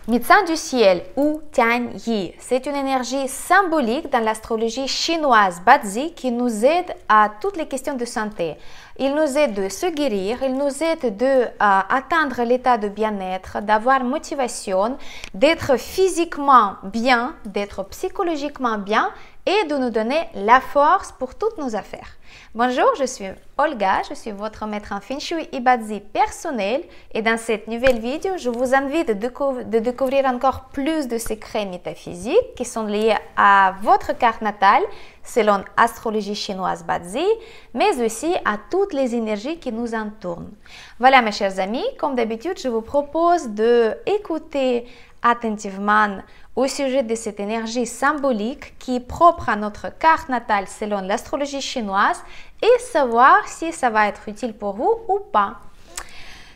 Médecin du ciel ou Tian Yi, c'est une énergie symbolique dans l'astrologie chinoise Bazi qui nous aide à toutes les questions de santé. Il nous aide de se guérir, il nous aide d'atteindre l'état de bien-être, d'avoir motivation, d'être physiquement bien, d'être psychologiquement bien et de nous donner la force pour toutes nos affaires. Bonjour, je suis Olga, je suis votre maître en Feng Shui et Bazi personnel et dans cette nouvelle vidéo, je vous invite de découvrir encore plus de secrets métaphysiques qui sont liés à votre carte natale selon l'astrologie chinoise Bazi, mais aussi à toutes les énergies qui nous entourent. Voilà mes chers amis, comme d'habitude, je vous propose d'écouter attentivement au sujet de cette énergie symbolique qui est propre à notre carte natale selon l'astrologie chinoise et savoir si ça va être utile pour vous ou pas.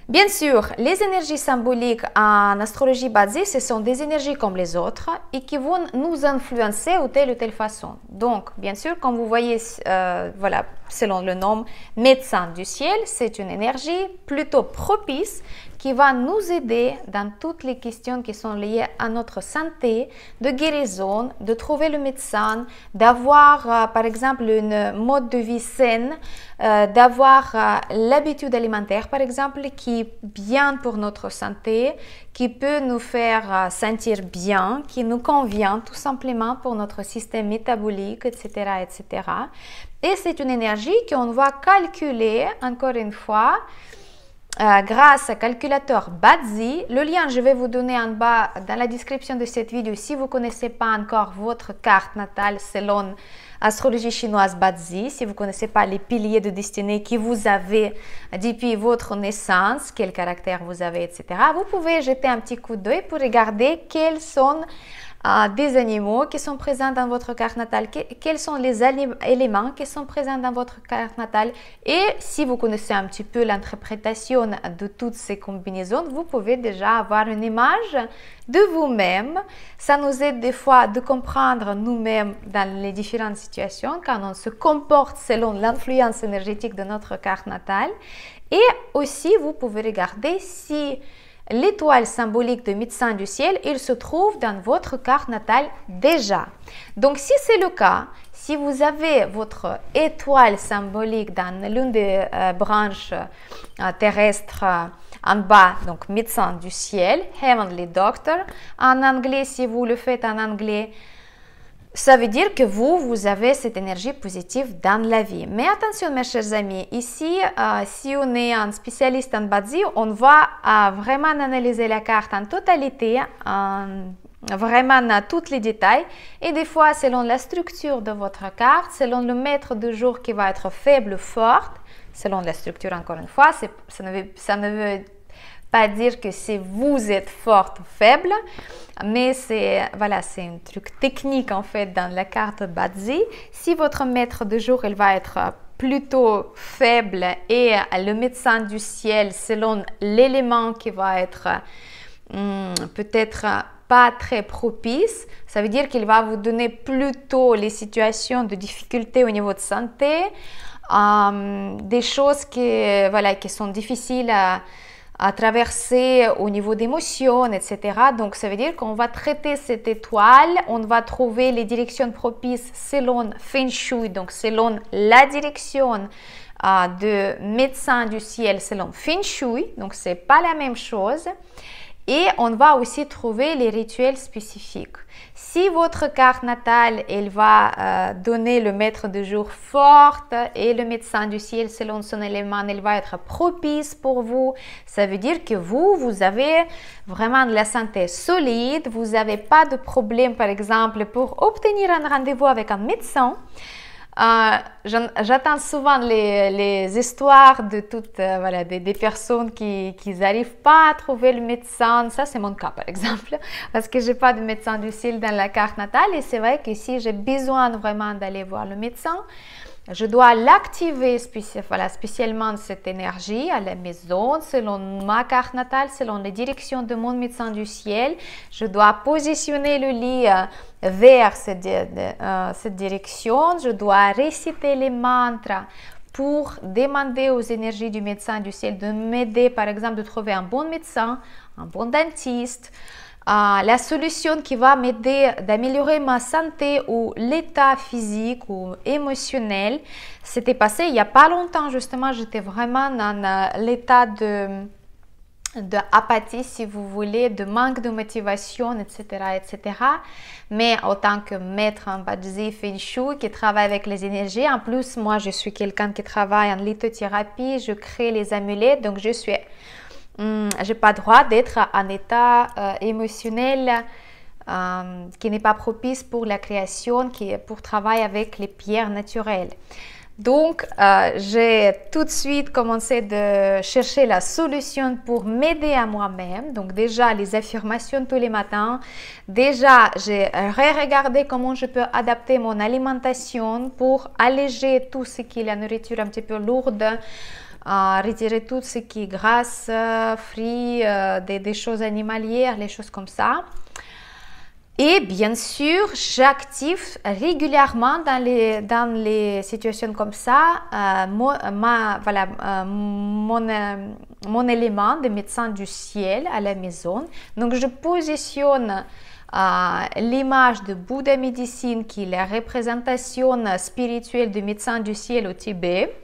Bien sûr, les énergies symboliques en astrologie Bazi, ce sont des énergies comme les autres et qui vont nous influencer de telle ou telle façon. Donc, bien sûr, comme vous voyez, voilà, selon le nom médecin du ciel, c'est une énergie plutôt propice qui va nous aider dans toutes les questions qui sont liées à notre santé, de guérison, de trouver le médecin, d'avoir par exemple une mode de vie saine, d'avoir l'habitude alimentaire par exemple qui est bien pour notre santé, qui peut nous faire sentir bien, qui nous convient tout simplement pour notre système métabolique, etc. etc. Et c'est une énergie qu'on va calculer encore une fois grâce à calculateur Bazi. Le lien, je vais vous donner en bas dans la description de cette vidéo si vous ne connaissez pas encore votre carte natale selon astrologie chinoise Bazi, si vous ne connaissez pas les piliers de destinée que vous avez depuis votre naissance, quel caractère vous avez, etc. Vous pouvez jeter un petit coup d'œil pour regarder quels sont des animaux qui sont présents dans votre carte natale, quels sont les éléments qui sont présents dans votre carte natale et si vous connaissez un petit peu l'interprétation de toutes ces combinaisons, vous pouvez déjà avoir une image de vous-même. Ça nous aide des fois de comprendre nous-mêmes dans les différentes situations quand on se comporte selon l'influence énergétique de notre carte natale et aussi vous pouvez regarder si l'étoile symbolique de médecin du ciel, il se trouve dans votre carte natale déjà. Donc, si c'est le cas, si vous avez votre étoile symbolique dans l'une des branches terrestres en bas, donc médecin du ciel, Heavenly Doctor, en anglais, si vous le faites en anglais, ça veut dire que vous avez cette énergie positive dans la vie. Mais attention mes chers amis, ici, si on est un spécialiste en Bazi, on va vraiment analyser la carte en totalité, vraiment à tous les détails. Et des fois, selon la structure de votre carte, selon le maître de jour qui va être faible ou forte, selon la structure encore une fois, ça ne veut pas dire que si vous êtes forte ou faible, mais c'est voilà, c'est un truc technique en fait dans la carte Bazi. Si votre maître de jour il va être plutôt faible et le médecin du ciel selon l'élément qui va être peut-être pas très propice, ça veut dire qu'il va vous donner plutôt les situations de difficulté au niveau de santé, des choses qui sont difficiles à traverser au niveau d'émotions, etc. Donc, ça veut dire qu'on va traiter cette étoile, on va trouver les directions propices selon Feng Shui, donc selon la direction de médecin du ciel selon Feng Shui, donc c'est pas la même chose. Et on va aussi trouver les rituels spécifiques. Si votre carte natale, elle va donner le maître de jour forte et le médecin du ciel selon son élément, elle va être propice pour vous. Ça veut dire que vous avez vraiment de la santé solide, vous n'avez pas de problème par exemple pour obtenir un rendez-vous avec un médecin. J'attends souvent les histoires de toutes des personnes qui n'arrivent pas à trouver le médecin. Ça c'est mon cas par exemple parce que j'ai pas de médecin du ciel dans la carte natale et c'est vrai que si j'ai besoin vraiment d'aller voir le médecin, je dois l'activer spécialement cette énergie à la maison, selon ma carte natale, selon les directions de mon médecin du ciel. Je dois positionner le lit vers cette direction. Je dois réciter les mantras pour demander aux énergies du médecin du ciel de m'aider, par exemple, de trouver un bon médecin, un bon dentiste, la solution qui va m'aider d'améliorer ma santé ou l'état physique ou émotionnel. C'était passé il n'y a pas longtemps, justement, j'étais vraiment dans l'état d'apathie, si vous voulez, de manque de motivation, etc., etc. Mais en tant que maître en Bazi Feng Shui qui travaille avec les énergies, en plus, moi, je suis quelqu'un qui travaille en lithothérapie, je crée les amulettes, donc j'ai pas droit d'être en état émotionnel qui n'est pas propice pour la création, pour travailler avec les pierres naturelles. Donc, j'ai tout de suite commencé de chercher la solution pour m'aider à moi-même. Donc, déjà, les affirmations tous les matins. Déjà, j'ai regardé comment je peux adapter mon alimentation pour alléger tout ce qui est la nourriture un petit peu lourde, retirer tout ce qui est grasse, fruits, des choses animalières, les choses comme ça. Et bien sûr, j'active régulièrement dans les situations comme ça mon élément de médecin du ciel à la maison. Donc, je positionne l'image de Bouddha médecine qui est la représentation spirituelle du médecin du ciel au Tibet.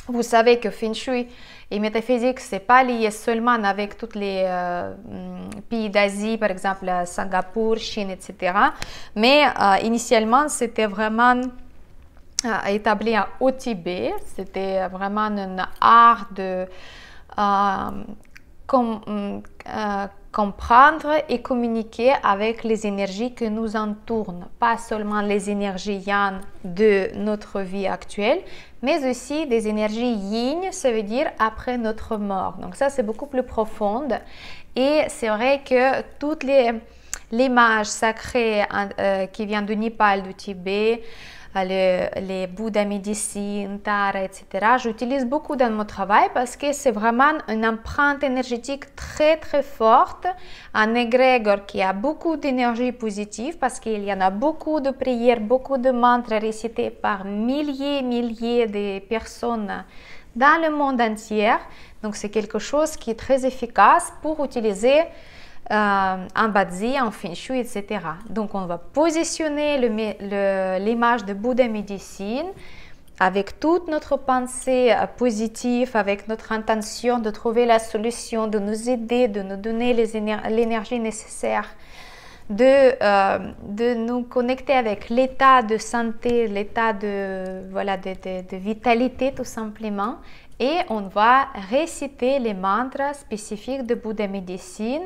Vous savez que Feng Shui et métaphysique, ce n'est pas lié seulement avec tous les pays d'Asie, par exemple Singapour, Chine, etc. Mais initialement, c'était vraiment établi au Tibet. C'était vraiment un art de comprendre et communiquer avec les énergies que nous entourent, pas seulement les énergies yang de notre vie actuelle, mais aussi des énergies yin, ça veut dire après notre mort. Donc ça, c'est beaucoup plus profond. Et c'est vrai que toutes l'image sacrée qui vient du Népal, du Tibet, les Bouddha médecine, Tara, etc. J'utilise beaucoup dans mon travail parce que c'est vraiment une empreinte énergétique très très forte, un égrégore qui a beaucoup d'énergie positive parce qu'il y en a beaucoup de prières, beaucoup de mantras récités par milliers de personnes dans le monde entier. Donc c'est quelque chose qui est très efficace pour utiliser en Bazi, en Feng Shui, etc. Donc on va positionner l'image de Bouddha médecine avec toute notre pensée positive, avec notre intention de trouver la solution, de nous aider, de nous donner l'énergie nécessaire, de nous connecter avec l'état de santé, l'état de vitalité tout simplement. Et on va réciter les mantras spécifiques de Bouddha médecine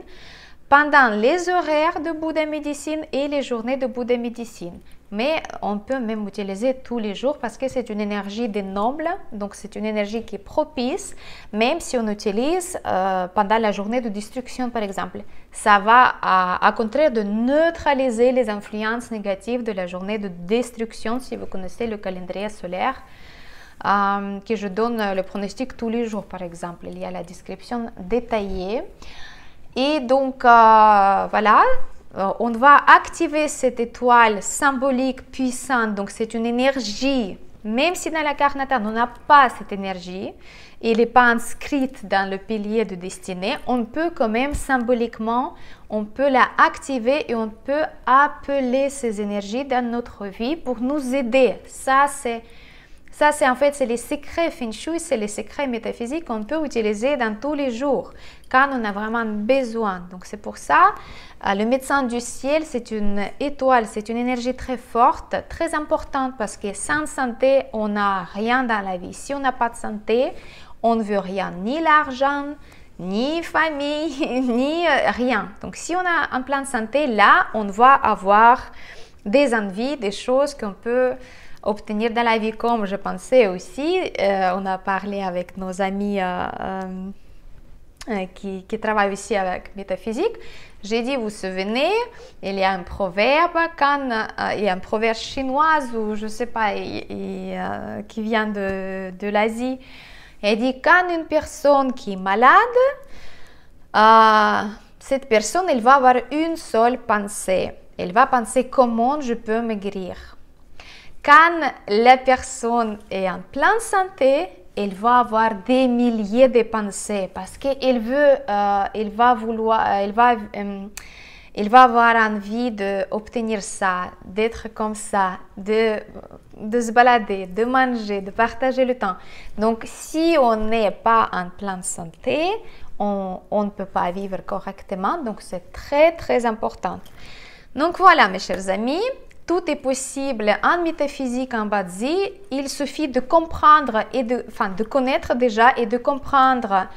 pendant les horaires de Bouddha médecine et les journées de Bouddha médecine. Mais on peut même utiliser tous les jours parce que c'est une énergie des nobles, donc c'est une énergie qui est propice, même si on utilise pendant la journée de destruction par exemple. Ça va à contraire de neutraliser les influences négatives de la journée de destruction, si vous connaissez le calendrier solaire, que je donne le pronostic tous les jours par exemple. Il y a la description détaillée. Et donc, voilà, on va activer cette étoile symbolique puissante. Donc, c'est une énergie, même si dans la carte natale, on n'a pas cette énergie, elle n'est pas inscrite dans le pilier de destinée, on peut quand même symboliquement, on peut la activer et on peut appeler ces énergies dans notre vie pour nous aider. Ça, c'est en fait, c'est les secrets Feng Shui, c'est les secrets métaphysiques qu'on peut utiliser dans tous les jours, quand on a vraiment besoin. Donc c'est pour ça, le médecin du ciel, c'est une étoile, c'est une énergie très forte, très importante, parce que sans santé, on n'a rien dans la vie. Si on n'a pas de santé, on ne veut rien, ni l'argent, ni famille, ni rien. Donc si on a un plan de santé, là, on va avoir des envies, des choses qu'on peut obtenir dans la vie, comme je pensais aussi. On a parlé avec nos amis qui travaillent aussi avec métaphysique. J'ai dit, vous vous souvenez, il y a un proverbe, il y a un proverbe chinois ou je ne sais pas, qui vient de l'Asie. Il dit, quand une personne qui est malade, cette personne, elle va avoir une seule pensée. Elle va penser comment je peux me guérir. Quand la personne est en pleine santé, elle va avoir des milliers de pensées parce qu'elle veut, il va avoir envie d'obtenir ça, d'être comme ça, de se balader, de manger, de partager le temps. Donc, si on n'est pas en pleine santé, on ne peut pas vivre correctement. Donc, c'est très, très important. Donc, voilà, mes chers amis. Tout est possible en métaphysique, en Bazi. Il suffit de comprendre et de connaître déjà et de comprendre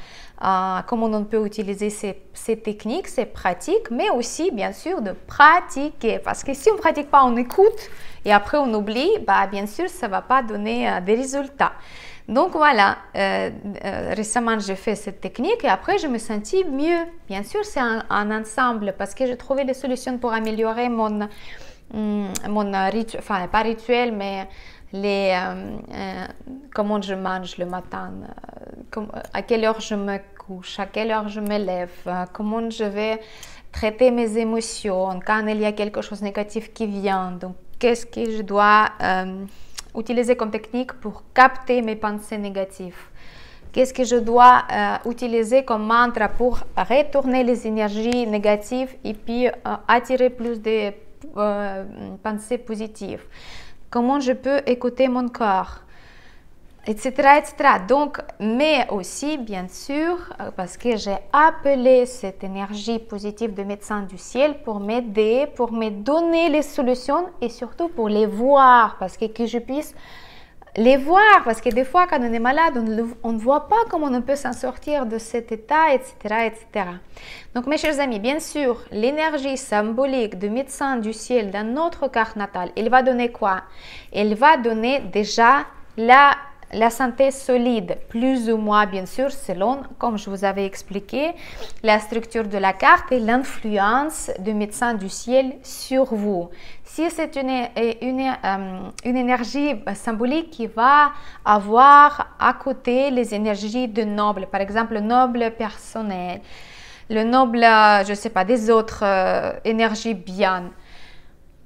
comment on peut utiliser ces techniques, ces pratiques, mais aussi, bien sûr, de pratiquer. Parce que si on ne pratique pas, on écoute et après on oublie, bien sûr, ça ne va pas donner des résultats. Donc voilà, récemment j'ai fait cette technique et après je me sentis mieux. Bien sûr, c'est un ensemble parce que j'ai trouvé des solutions pour améliorer mon rituel, enfin pas rituel, mais comment je mange le matin, à quelle heure je me couche, à quelle heure je me lève, comment je vais traiter mes émotions quand il y a quelque chose de négatif qui vient. Donc, qu'est-ce que je dois utiliser comme technique pour capter mes pensées négatives? Qu'est-ce que je dois utiliser comme mantra pour retourner les énergies négatives et puis attirer plus de pensées positives? Comment je peux écouter mon corps, etc., etc. Donc, mais aussi, bien sûr, parce que j'ai appelé cette énergie positive de médecin du ciel pour m'aider, pour me donner les solutions et surtout pour les voir, parce que je puisse les voir, parce que des fois, quand on est malade, on ne voit pas comment on peut s'en sortir de cet état, etc., etc. Donc, mes chers amis, bien sûr, l'énergie symbolique de médecin du ciel dans notre carte natale, elle va donner quoi? Elle va donner déjà la santé solide, plus ou moins, bien sûr, selon, comme je vous avais expliqué, la structure de la carte et l'influence du médecin du ciel sur vous. Si c'est une énergie symbolique qui va avoir à côté les énergies de noble, par exemple le noble personnel, le noble, je ne sais pas, des autres énergies bien,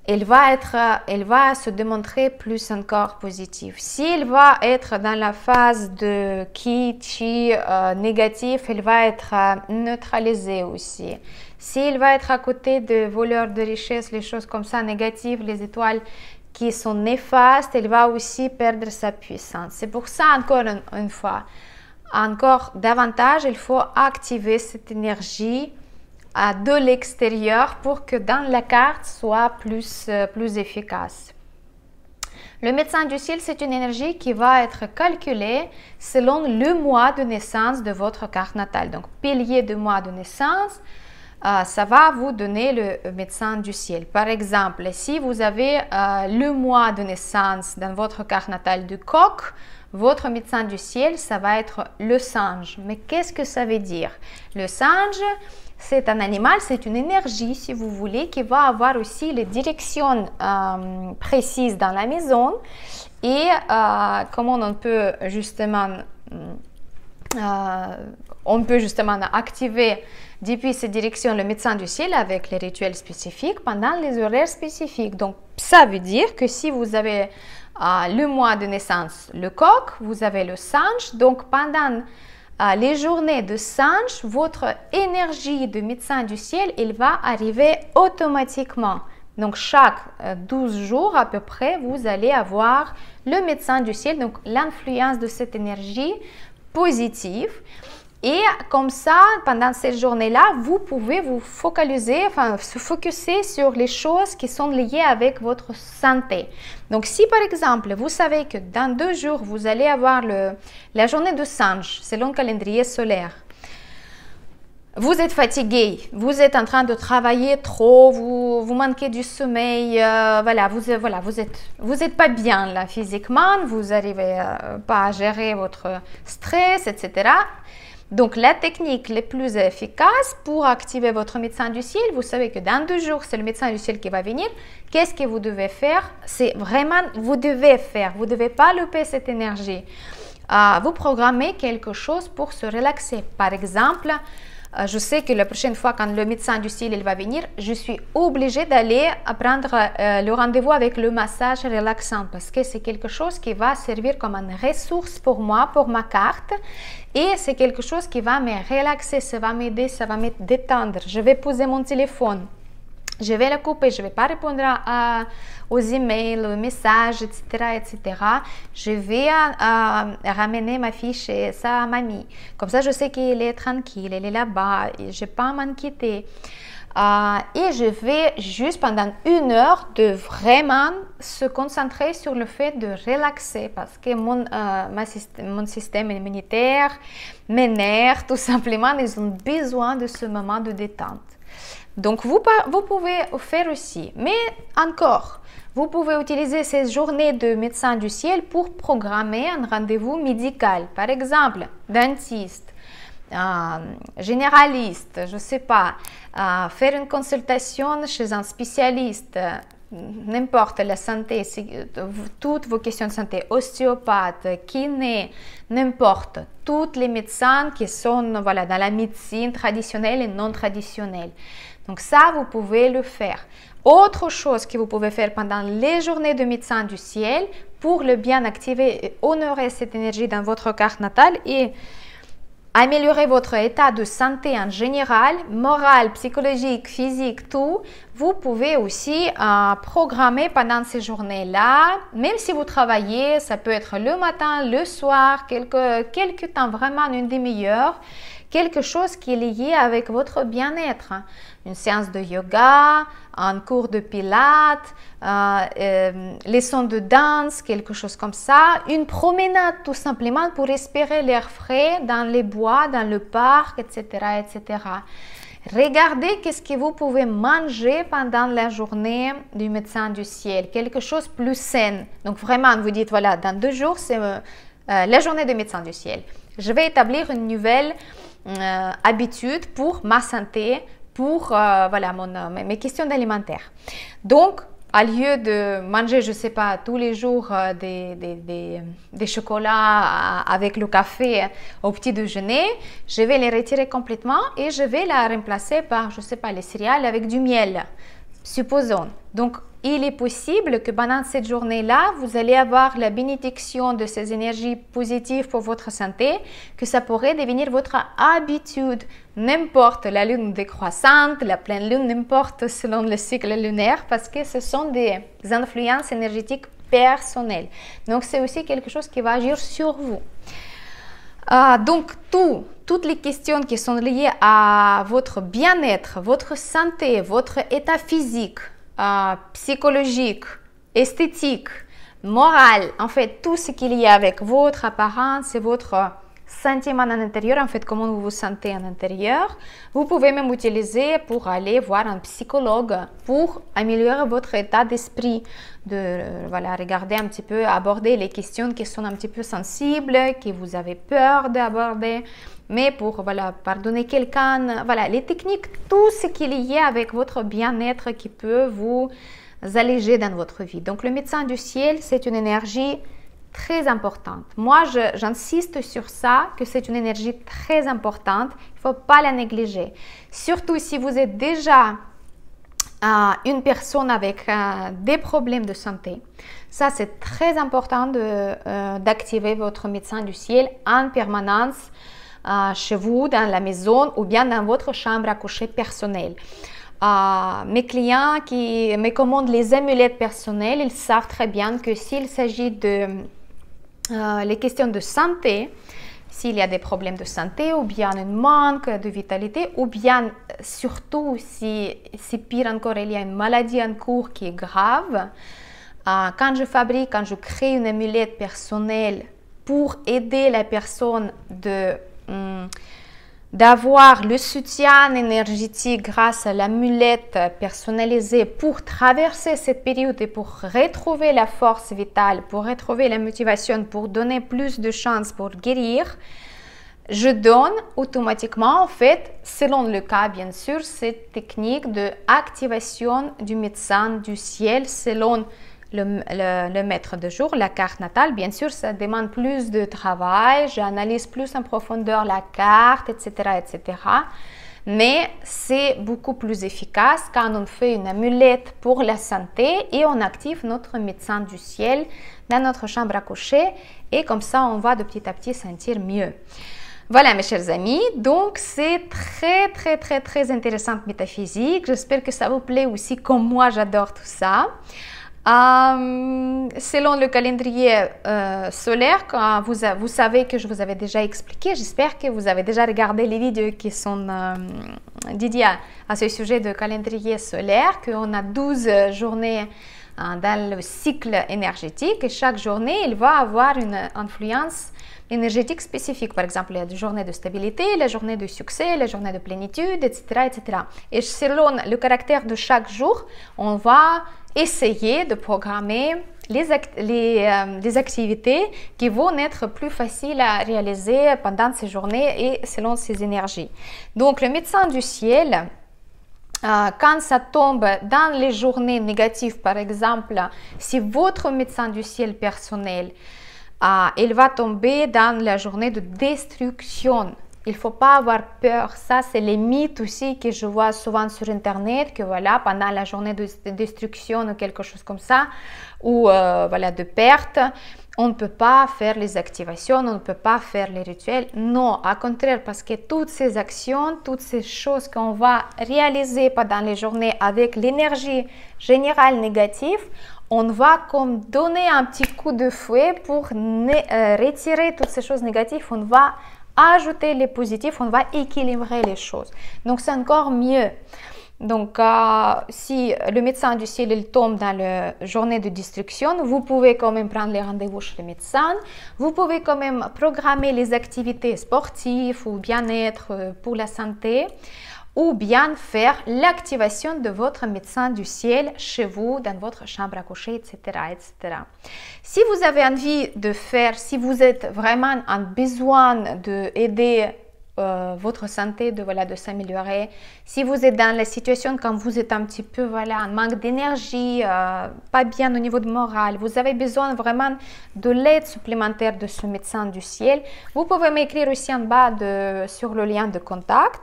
elle va se démontrer plus encore positive. S'il va être dans la phase de chi négatif, elle va être neutralisée aussi. S'il va être à côté de voleurs de richesse, les choses comme ça négatives, les étoiles qui sont néfastes, elle va aussi perdre sa puissance. C'est pour ça, encore une fois, encore davantage, il faut activer cette énergie de l'extérieur pour que dans la carte soit plus efficace. Le médecin du ciel, c'est une énergie qui va être calculée selon le mois de naissance de votre carte natale. Donc, pilier de mois de naissance, ça va vous donner le médecin du ciel. Par exemple, si vous avez le mois de naissance dans votre carte natale du coq, votre médecin du ciel, ça va être le singe. Mais qu'est-ce que ça veut dire? Le singe, c'est un animal, c'est une énergie, si vous voulez, qui va avoir aussi les directions précises dans la maison et comment on peut justement activer depuis ces directions le médecin du ciel avec les rituels spécifiques pendant les horaires spécifiques. Donc, ça veut dire que si vous avez le mois de naissance, le coq, vous avez le singe, donc pendant les journées de singe, votre énergie de médecin du ciel, elle va arriver automatiquement. Donc, chaque 12 jours à peu près, vous allez avoir le médecin du ciel, donc l'influence de cette énergie positive. Et comme ça, pendant cette journée-là, vous pouvez vous focaliser, se focuser sur les choses qui sont liées avec votre santé. Donc, si par exemple, vous savez que dans 2 jours, vous allez avoir la journée de singe, selon le calendrier solaire, vous êtes fatigué, vous êtes en train de travailler trop, vous manquez du sommeil, vous êtes pas bien là physiquement, vous n'arrivez pas à gérer votre stress, etc. Donc, la technique la plus efficace pour activer votre médecin du ciel, vous savez que dans 2 jours, c'est le médecin du ciel qui va venir. Qu'est-ce que vous devez faire? C'est vraiment, vous ne devez pas louper cette énergie. Vous programmez quelque chose pour se relaxer. Par exemple, je sais que la prochaine fois, quand le médecin du ciel il va venir, je suis obligée d'aller prendre le rendez-vous avec le massage relaxant parce que c'est quelque chose qui va servir comme une ressource pour moi, pour ma carte. Et c'est quelque chose qui va me relaxer, ça va m'aider, ça va me détendre. Je vais poser mon téléphone je vais la couper, je ne vais pas répondre aux emails, aux messages, etc., etc. Je vais ramener ma fille chez sa mamie. Comme ça, je sais qu'elle est tranquille, elle est là-bas, et je n'ai pas à m'inquiéter. Et je vais juste pendant 1 heure de vraiment se concentrer sur le fait de relaxer parce que mon système immunitaire, mes nerfs, tout simplement, ils ont besoin de ce moment de détente. Donc, vous pouvez faire aussi. Mais encore, vous pouvez utiliser ces journées de médecin du ciel pour programmer un rendez-vous médical. Par exemple, dentiste, généraliste, je ne sais pas, faire une consultation chez un spécialiste, n'importe la santé, toutes vos questions de santé, ostéopathe, kiné, n'importe, tous les médecins qui sont dans la médecine traditionnelle et non traditionnelle. Donc ça, vous pouvez le faire. Autre chose que vous pouvez faire pendant les journées de médecin du ciel pour le bien activer et honorer cette énergie dans votre carte natale et améliorer votre état de santé en général, moral, psychologique, physique, tout, vous pouvez aussi programmer pendant ces journées-là, même si vous travaillez, ça peut être le matin, le soir, quelques temps, vraiment une demi-heure, quelque chose qui est lié avec votre bien-être. Une séance de yoga, un cours de pilates, leçon de danse, quelque chose comme ça. Une promenade tout simplement pour respirer l'air frais dans les bois, dans le parc, etc. etc. Regardez qu'est-ce que vous pouvez manger pendant la journée du médecin du ciel. Quelque chose plus sain. Donc vraiment, vous dites, voilà, dans 2 jours, c'est la journée du médecin du ciel. Je vais établir une nouvelle habitude pour ma santé, pour mes questions alimentaires. Donc, au lieu de manger, je ne sais pas, tous les jours des chocolats avec le café au petit déjeuner, je vais les retirer complètement et je vais la remplacer par, je ne sais pas, les céréales avec du miel, supposons. Donc, il est possible que pendant cette journée-là, vous allez avoir la bénédiction de ces énergies positives pour votre santé, que ça pourrait devenir votre habitude. N'importe la lune décroissante, la pleine lune, n'importe selon le cycle lunaire, parce que ce sont des influences énergétiques personnelles. Donc, c'est aussi quelque chose qui va agir sur vous. Donc, toutes les questions qui sont liées à votre bien-être, votre santé, votre état physique, psychologique, esthétique, moral, en fait, tout ce qu'il y a avec votre apparence et votre sentiment à l'intérieur, en fait, comment vous vous sentez à l'intérieur. Vous pouvez même utiliser pour aller voir un psychologue pour améliorer votre état d'esprit, regarder un petit peu, aborder les questions qui sont un petit peu sensibles, que vous avez peur d'aborder, mais pour pardonner quelqu'un, les techniques, tout ce qui est lié avec votre bien-être qui peut vous alléger dans votre vie. Donc le médecin du ciel, c'est une énergie très importante. Moi, j'insiste sur ça, que c'est une énergie très importante. Il ne faut pas la négliger. Surtout si vous êtes déjà une personne avec des problèmes de santé. Ça, c'est très important d'activer votre médecin du ciel en permanence chez vous, dans la maison ou bien dans votre chambre à coucher personnelle. Mes clients qui me commandent les amulettes personnelles, ils savent très bien que s'il s'agit de les questions de santé, s'il y a des problèmes de santé ou bien un manque de vitalité ou bien surtout si pire encore il y a une maladie en cours qui est grave, quand je crée une amulette personnelle pour aider la personne d'avoir le soutien énergétique grâce à l'amulette personnalisée pour traverser cette période et pour retrouver la force vitale, pour retrouver la motivation, pour donner plus de chances pour guérir, je donne automatiquement, en fait, selon le cas bien sûr, cette technique d'activation du médecin du ciel selon le maître de jour, la carte natale. Bien sûr, ça demande plus de travail, j'analyse plus en profondeur la carte, etc., etc. Mais c'est beaucoup plus efficace quand on fait une amulette pour la santé et on active notre médecin du ciel dans notre chambre à coucher et comme ça, on va de petit à petit sentir mieux. Voilà mes chers amis, donc c'est très intéressant métaphysique. J'espère que ça vous plaît aussi comme moi, j'adore tout ça. Selon le calendrier solaire, quand vous savez que je vous avais déjà expliqué, j'espère que vous avez déjà regardé les vidéos qui sont dédiées à ce sujet de calendrier solaire, qu'on a 12 journées dans le cycle énergétique et chaque journée, il va avoir une influence énergétique spécifique. Par exemple, il y a des journées de stabilité, la journée de succès, la journée de plénitude, etc., etc. Et selon le caractère de chaque jour, on va essayer de programmer les activités qui vont être plus faciles à réaliser pendant ces journées et selon ces énergies. Donc, le médecin du ciel, quand ça tombe dans les journées négatives, par exemple, si votre médecin du ciel personnel, il va tomber dans la journée de destruction. Il ne faut pas avoir peur. Ça, c'est les mythes aussi que je vois souvent sur Internet, que voilà, pendant la journée de destruction ou quelque chose comme ça, ou voilà, de perte, on ne peut pas faire les activations, on ne peut pas faire les rituels. Non, au contraire, parce que toutes ces actions, toutes ces choses qu'on va réaliser pendant les journées avec l'énergie générale négative, on va comme donner un petit coup de fouet pour retirer toutes ces choses négatives. On va ajouter les positifs, on va équilibrer les choses. Donc, c'est encore mieux. Donc, si le médecin du ciel il tombe dans la journée de destruction, vous pouvez quand même prendre les rendez-vous chez le médecin. Vous pouvez quand même programmer les activités sportives ou bien-être pour la santé, ou bien faire l'activation de votre médecin du ciel chez vous, dans votre chambre à coucher, etc., etc. Si vous avez envie de faire, si vous êtes vraiment en besoin d'aider votre santé, de s'améliorer, si vous êtes dans la situation quand vous êtes un petit peu en manque d'énergie, pas bien au niveau de morale, vous avez besoin vraiment de l'aide supplémentaire de ce médecin du ciel, vous pouvez m'écrire aussi en bas sur le lien de contact.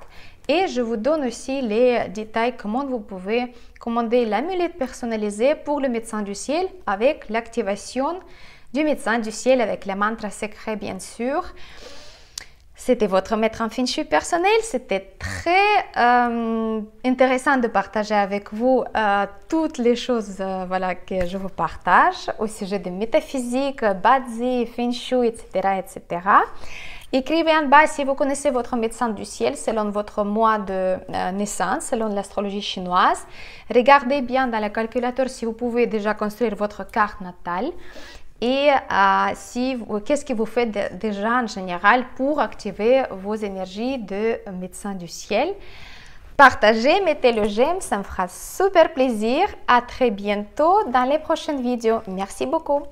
Et je vous donne aussi les détails comment vous pouvez commander l'amulette personnalisée pour le médecin du ciel avec l'activation du médecin du ciel avec les mantras secrets bien sûr. C'était votre maître en feng shui personnel. C'était très intéressant de partager avec vous toutes les choses que je vous partage au sujet de métaphysique, Bazi, feng shui, etc., etc. Écrivez en bas si vous connaissez votre médecin du ciel selon votre mois de naissance, selon l'astrologie chinoise. Regardez bien dans le calculateur si vous pouvez déjà construire votre carte natale et qu'est-ce que vous faites déjà en général pour activer vos énergies de médecin du ciel. Partagez, mettez le j'aime, ça me fera super plaisir. À très bientôt dans les prochaines vidéos. Merci beaucoup.